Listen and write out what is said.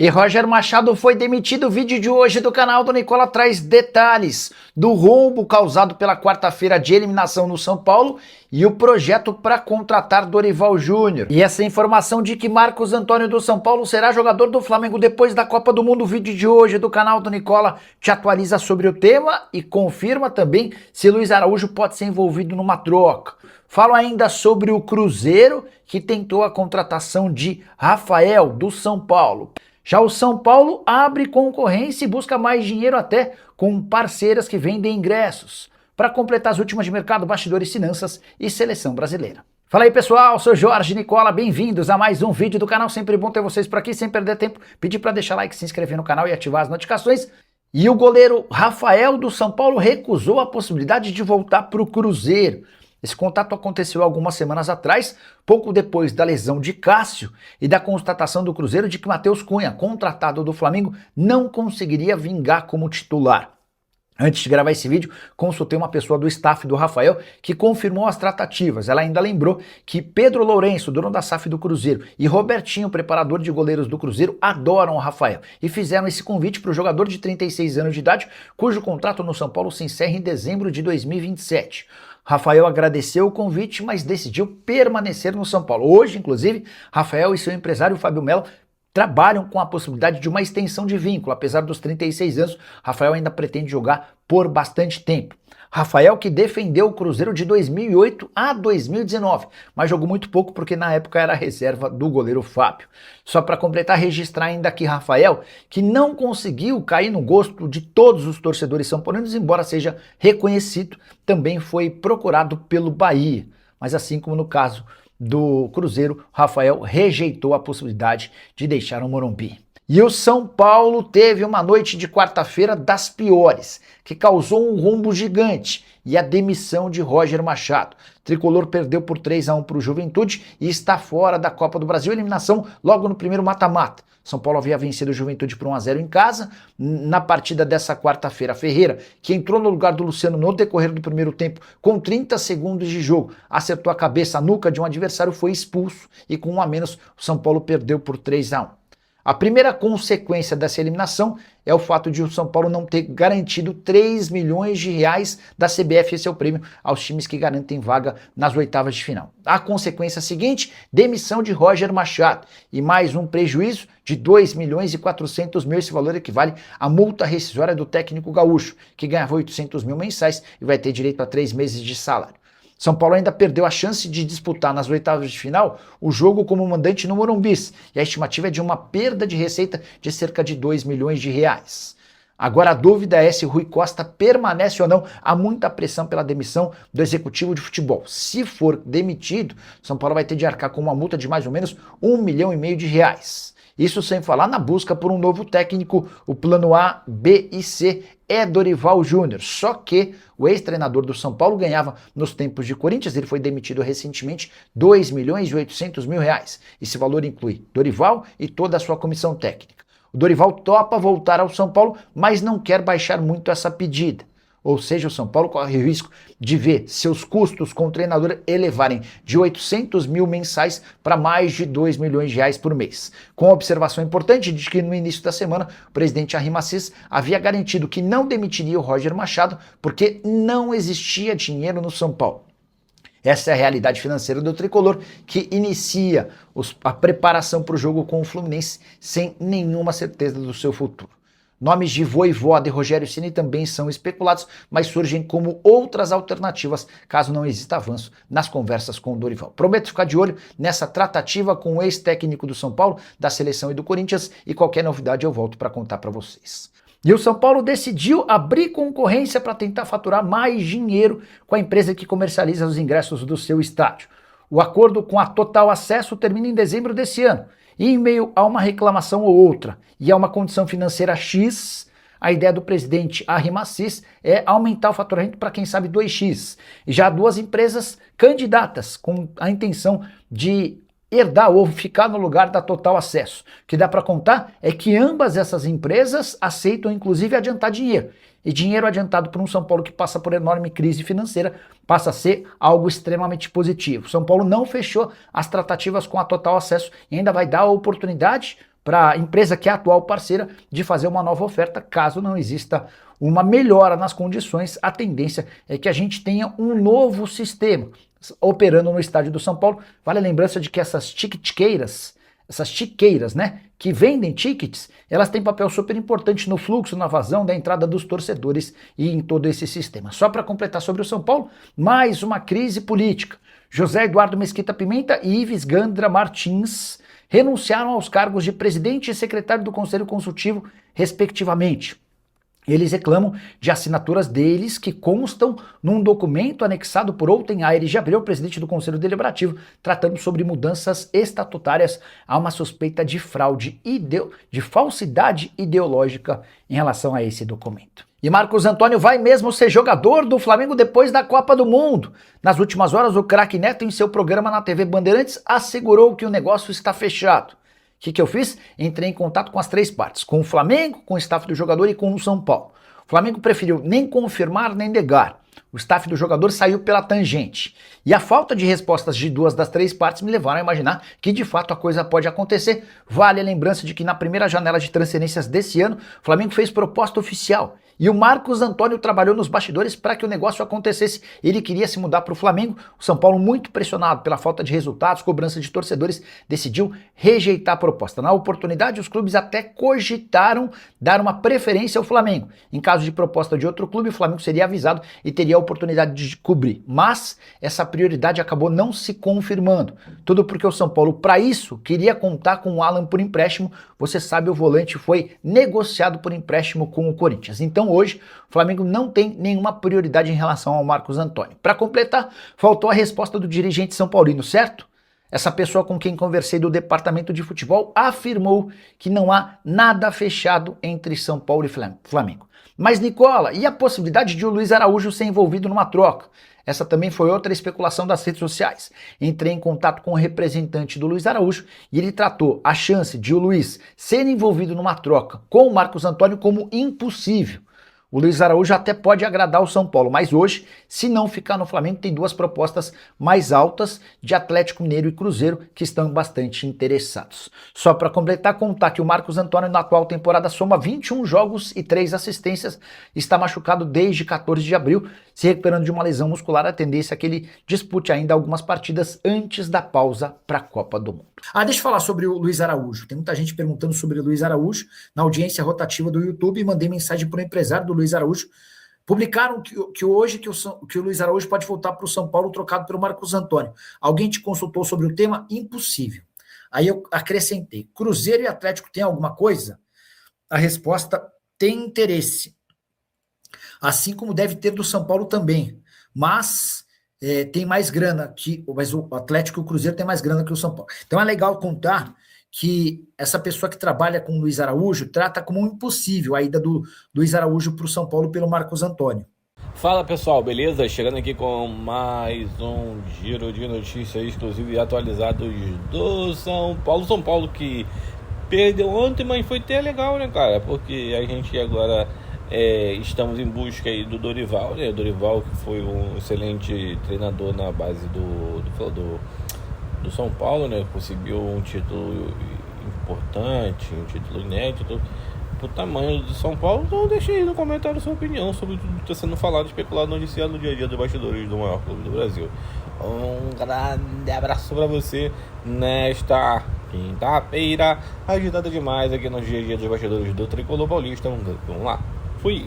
E Roger Machado foi demitido. O vídeo de hoje do canal do Nicola traz detalhes do rombo causado pela quarta-feira de eliminação no São Paulo e o projeto para contratar Dorival Júnior. E essa informação de que Marcos Antônio do São Paulo será jogador do Flamengo depois da Copa do Mundo. O vídeo de hoje do canal do Nicola te atualiza sobre o tema e confirma também se Luiz Araújo pode ser envolvido numa troca. Falo ainda sobre o Cruzeiro, que tentou a contratação de Rafael do São Paulo. Já o São Paulo abre concorrência e busca mais dinheiro até com parceiras que vendem ingressos, para completar as últimas de mercado, bastidores, finanças e seleção brasileira. Fala aí pessoal, sou Jorge Nicola, bem-vindos a mais um vídeo do canal, sempre bom ter vocês por aqui, sem perder tempo, pedir para deixar like, se inscrever no canal e ativar as notificações. E o goleiro Rafael do São Paulo recusou a possibilidade de voltar para o Cruzeiro. Esse contato aconteceu algumas semanas atrás, pouco depois da lesão de Cássio e da constatação do Cruzeiro de que Matheus Cunha, contratado do Flamengo, não conseguiria vingar como titular. Antes de gravar esse vídeo, consultei uma pessoa do staff do Rafael que confirmou as tratativas. Ela ainda lembrou que Pedro Lourenço, dono da SAF do Cruzeiro, e Robertinho, preparador de goleiros do Cruzeiro, adoram o Rafael e fizeram esse convite para o jogador de 36 anos de idade, cujo contrato no São Paulo se encerra em dezembro de 2027. Rafael agradeceu o convite, mas decidiu permanecer no São Paulo. Hoje, inclusive, Rafael e seu empresário Fábio Melo trabalham com a possibilidade de uma extensão de vínculo. Apesar dos 36 anos, Rafael ainda pretende jogar por bastante tempo. Rafael que defendeu o Cruzeiro de 2008 a 2019, mas jogou muito pouco porque na época era reserva do goleiro Fábio. Só para completar, registrar ainda aqui Rafael, que não conseguiu cair no gosto de todos os torcedores são paulinos, embora seja reconhecido, também foi procurado pelo Bahia. Mas assim como no caso do Cruzeiro, Rafael rejeitou a possibilidade de deixar o Morumbi. E o São Paulo teve uma noite de quarta-feira das piores, que causou um rombo gigante e a demissão de Roger Machado. O tricolor perdeu por 3-1 para o Juventude e está fora da Copa do Brasil, eliminação logo no primeiro mata-mata. São Paulo havia vencido o Juventude por 1-0 em casa. Na partida dessa quarta-feira, Ferreira, que entrou no lugar do Luciano no decorrer do primeiro tempo, com 30 segundos de jogo, acertou a cabeça, a nuca de um adversário, foi expulso e com 1 a menos o São Paulo perdeu por 3-1. A primeira consequência dessa eliminação é o fato de o São Paulo não ter garantido 3 milhões de reais da CBF, esse é o prêmio aos times que garantem vaga nas oitavas de final. A consequência seguinte, demissão de Roger Machado e mais um prejuízo de 2 milhões e 400 mil, esse valor equivale à multa rescisória do técnico gaúcho, que ganhava 800 mil mensais e vai ter direito a 3 meses de salário. São Paulo ainda perdeu a chance de disputar nas oitavas de final o jogo como mandante no Morumbi, e a estimativa é de uma perda de receita de cerca de 2 milhões de reais. Agora a dúvida é se Rui Costa permanece ou não. Há muita pressão pela demissão do executivo de futebol. Se for demitido, São Paulo vai ter de arcar com uma multa de mais ou menos 1,5 milhão de reais. Isso sem falar na busca por um novo técnico. O plano A, B e C é Dorival Júnior. Só que o ex-treinador do São Paulo ganhava nos tempos de Corinthians, ele foi demitido recentemente, 2 milhões e 800 mil reais. Esse valor inclui Dorival e toda a sua comissão técnica. O Dorival topa voltar ao São Paulo, mas não quer baixar muito essa pedida. Ou seja, o São Paulo corre o risco de ver seus custos com o treinador elevarem de 800 mil mensais para mais de 2 milhões de reais por mês. Com a observação importante de que no início da semana o presidente Arrim Assis havia garantido que não demitiria o Roger Machado porque não existia dinheiro no São Paulo. Essa é a realidade financeira do tricolor, que inicia a preparação para o jogo com o Fluminense sem nenhuma certeza do seu futuro. Nomes de Vojvoda e Rogério Ceni também são especulados, mas surgem como outras alternativas caso não exista avanço nas conversas com o Dorival. Prometo ficar de olho nessa tratativa com o ex-técnico do São Paulo, da seleção e do Corinthians, e qualquer novidade eu volto para contar para vocês. E o São Paulo decidiu abrir concorrência para tentar faturar mais dinheiro com a empresa que comercializa os ingressos do seu estádio. O acordo com a Total Acesso termina em dezembro desse ano. E em meio a uma reclamação ou outra e a uma condição financeira X, a ideia do presidente Arrim Assis é aumentar o faturamento para quem sabe 2x. E já há duas empresas candidatas com a intenção de herdar ou ficar no lugar da Total Acesso. O que dá para contar é que ambas essas empresas aceitam inclusive adiantar dinheiro. E dinheiro adiantado por um São Paulo que passa por enorme crise financeira passa a ser algo extremamente positivo. São Paulo não fechou as tratativas com a Total Acesso e ainda vai dar a oportunidade para a empresa que é a atual parceira de fazer uma nova oferta, caso não exista uma melhora nas condições. A tendência é que a gente tenha um novo sistema operando no estádio do São Paulo. Vale a lembrança de que essas tiqueiras, né, que vendem tickets, elas têm papel super importante no fluxo, na vazão da entrada dos torcedores e em todo esse sistema. Só para completar sobre o São Paulo, mais uma crise política. José Eduardo Mesquita Pimenta e Ives Gandra Martins renunciaram aos cargos de presidente e secretário do Conselho Consultivo, respectivamente. Eles reclamam de assinaturas deles que constam num documento anexado por Outen Aires de Abreu, presidente do Conselho Deliberativo, tratando sobre mudanças estatutárias. Há uma suspeita de fraude, de falsidade ideológica em relação a esse documento. E Marcos Antônio vai mesmo ser jogador do Flamengo depois da Copa do Mundo. Nas últimas horas, o craque Neto, em seu programa na TV Bandeirantes, assegurou que o negócio está fechado. O que eu fiz? Entrei em contato com as três partes, com o Flamengo, com o staff do jogador e com o São Paulo. O Flamengo preferiu nem confirmar nem negar. O staff do jogador saiu pela tangente. E a falta de respostas de duas das três partes me levaram a imaginar que de fato a coisa pode acontecer. Vale a lembrança de que na primeira janela de transferências desse ano, o Flamengo fez proposta oficial. E o Marcos Antônio trabalhou nos bastidores para que o negócio acontecesse. Ele queria se mudar para o Flamengo. O São Paulo, muito pressionado pela falta de resultados, cobrança de torcedores, decidiu rejeitar a proposta. Na oportunidade, os clubes até cogitaram dar uma preferência ao Flamengo. Em caso de proposta de outro clube, o Flamengo seria avisado e teria a oportunidade de cobrir. Mas essa prioridade acabou não se confirmando. Tudo porque o São Paulo, para isso, queria contar com o Alan por empréstimo. Você sabe, o volante foi negociado por empréstimo com o Corinthians. Então, hoje, o Flamengo não tem nenhuma prioridade em relação ao Marcos Antônio. Para completar, faltou a resposta do dirigente são paulino, certo? Essa pessoa com quem conversei do departamento de futebol afirmou que não há nada fechado entre São Paulo e Flamengo. Mas, Nicola, e a possibilidade de o Luiz Araújo ser envolvido numa troca? Essa também foi outra especulação das redes sociais. Entrei em contato com o representante do Luiz Araújo e ele tratou a chance de o Luiz ser envolvido numa troca com o Marcos Antônio como impossível. O Luiz Araújo até pode agradar o São Paulo, mas hoje, se não ficar no Flamengo, tem duas propostas mais altas de Atlético Mineiro e Cruzeiro que estão bastante interessados. Só para completar, contar que o Marcos Antônio na atual temporada soma 21 jogos e 3 assistências, está machucado desde 14 de abril, se recuperando de uma lesão muscular. A tendência é que ele dispute ainda algumas partidas antes da pausa para a Copa do Mundo. Deixa eu falar sobre o Luiz Araújo. Tem muita gente perguntando sobre o Luiz Araújo na audiência rotativa do YouTube e mandei mensagem para o empresário do Luiz Araújo. Publicaram que hoje o Luiz Araújo pode voltar para o São Paulo trocado pelo Marcos Antônio. Alguém te consultou sobre o tema? Impossível. Aí eu acrescentei, Cruzeiro e Atlético tem alguma coisa? A resposta, tem interesse. Assim como deve ter do São Paulo também. Mas tem mais grana mas o Atlético e o Cruzeiro tem mais grana que o São Paulo. Então é legal contar que essa pessoa que trabalha com o Luiz Araújo trata como um impossível a ida do Luiz Araújo para o São Paulo pelo Marcos Antônio. Fala pessoal, beleza? Chegando aqui com mais um giro de notícias exclusivas e atualizados do São Paulo. São Paulo que perdeu ontem, mas foi até legal, né, cara? Porque a gente agora estamos em busca aí do Dorival, né? O Dorival que foi um excelente treinador na base do São Paulo, né? Conseguiu um título importante, um título inédito pro tamanho do São Paulo. Então deixa aí no comentário sua opinião sobre tudo que está sendo falado, especulado, noticiado no dia a dia dos bastidores do maior clube do Brasil. Um grande abraço para você nesta quinta-feira, agitada demais aqui no dia a dia dos bastidores do Tricolor Paulista. Vamos lá, fui!